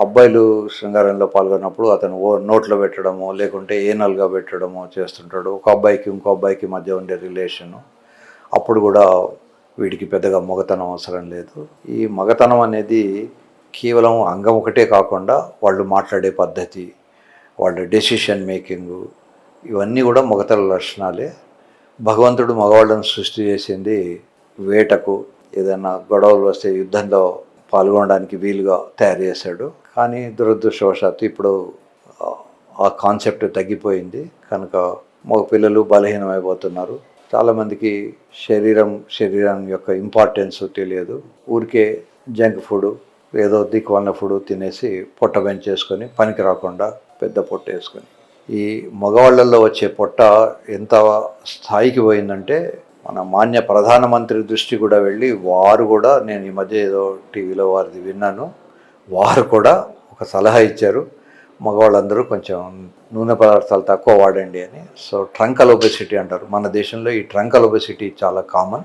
అబ్బాయిలు శృంగారంలో పాల్గొన్నప్పుడు అతను నోట్లో పెట్టడమో లేకుంటే ఏనల్గా పెట్టడమో చేస్తుంటాడు. ఒక అబ్బాయికి ఇంకో అబ్బాయికి మధ్య ఉండే రిలేషను. అప్పుడు కూడా వీడికి పెద్దగా మగతనం అవసరం లేదు. ఈ మగతనం అనేది కేవలం అంగం ఒకటే కాకుండా వాళ్ళు మాట్లాడే పద్ధతి, వాళ్ళ డెసిషన్ మేకింగు, ఇవన్నీ కూడా మగతల లక్షణాలే. భగవంతుడు మగవాళ్ళను సృష్టి చేసింది వేటకు, ఏదైనా గొడవలు వస్తే యుద్ధంలో పాల్గొనడానికి వీలుగా తయారు చేశాడు. కానీ దురదృష్టవశాత్తు ఇప్పుడు ఆ కాన్సెప్ట్ తగ్గిపోయింది కనుక మగ పిల్లలు బలహీనమైపోతున్నారు. చాలామందికి శరీరం యొక్క ఇంపార్టెన్స్ తెలియదు. ఊరికే జంక్ ఫుడ్, ఏదో దిక్కువన్న ఫుడ్ తినేసి పొట్ట పెంచేసుకొని పనికి రాకుండా పెద్ద పొట్ట వేసుకొని, ఈ మగవాళ్ళల్లో వచ్చే పొట్ట ఎంత స్థాయికి పోయిందంటే మన మాన్య ప్రధానమంత్రి దృష్టి కూడా వెళ్ళి వారు కూడా, నేను ఈ మధ్య ఏదో టీవీలో వారిది విన్నాను, వారు కూడా ఒక సలహా ఇచ్చారు, మగవాళ్ళందరూ కొంచెం నూనె పదార్థాలు తక్కువ వాడండి అని. సో ట్రంకల్ ఒబెసిటీ అంటారు. మన దేశంలో ఈ ట్రంకల్ ఒబెసిటీ చాలా కామన్.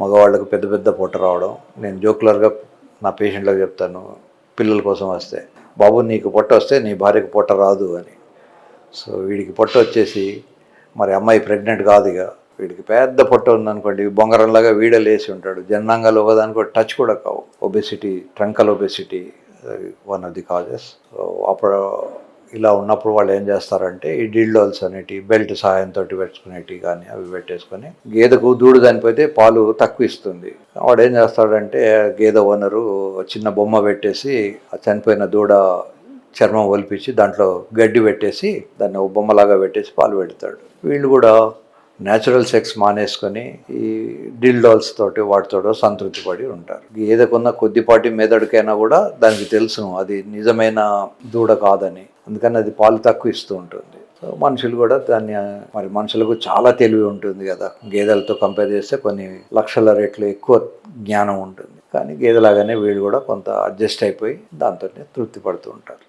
మగవాళ్ళకు పెద్ద పెద్ద పొట్ట రావడం. నేను జోకులర్గా నా పేషెంట్లకు చెప్తాను, పిల్లల కోసం వస్తే, బాబు నీకు పొట్ట వస్తే నీ భార్యకు పొట్ట రాదు అని. సో వీడికి పొట్ట వచ్చేసి మరి అమ్మాయి ప్రెగ్నెంట్ కాదు. ఇక వీడికి పెద్ద పొట్ట ఉందనుకోండి, బొంగరంలాగా వీడలేసి ఉంటాడు. జనాంగాలు ఒకదానికో టచ్ కూడా కావు. Obesity, ట్రంకల్ obesity one of the causes. So అప్పుడు ఇలా ఉన్నప్పుడు వాళ్ళు ఏం చేస్తారంటే ఈ డిల్డోల్స్ అనేటి బెల్ట్ సహాయంతో పెట్టుకునేటివి కానీ అవి పెట్టేసుకొని, గేదెకు దూడు చనిపోతే పాలు తక్కువ ఇస్తుంది. వాడు ఏం చేస్తాడంటే గేదె ఓనరు చిన్న బొమ్మ పెట్టేసి ఆ చనిపోయిన దూడ చర్మం ఒలిపించి దాంట్లో గడ్డి పెట్టేసి దాన్ని ఒక బొమ్మలాగా పెట్టేసి పాలు పెడతాడు. వీళ్ళు కూడా న్యాచురల్ సెక్స్ మానేసుకొని ఈ డిల్డాల్స్ తోటి వాటితో సంతృప్తి పడి ఉంటారు. ఏదకున్న కొద్దిపాటి మెదడుకైనా కూడా దానికి తెలుసును అది నిజమైన దూడ కాదని, అందుకని అది పాలు తక్కువ ఇస్తూ ఉంటుంది. సో మనుషులు కూడా దాన్ని, మరి మనుషులకు చాలా తెలివి ఉంటుంది కదా, గేదెలతో కంపేర్ చేస్తే కొన్ని లక్షల రెట్లు ఎక్కువ జ్ఞానం ఉంటుంది. కానీ గేదెలాగానే వీళ్ళు కూడా కొంత అడ్జస్ట్ అయిపోయి దాంతో తృప్తి పడుతూ ఉంటారు.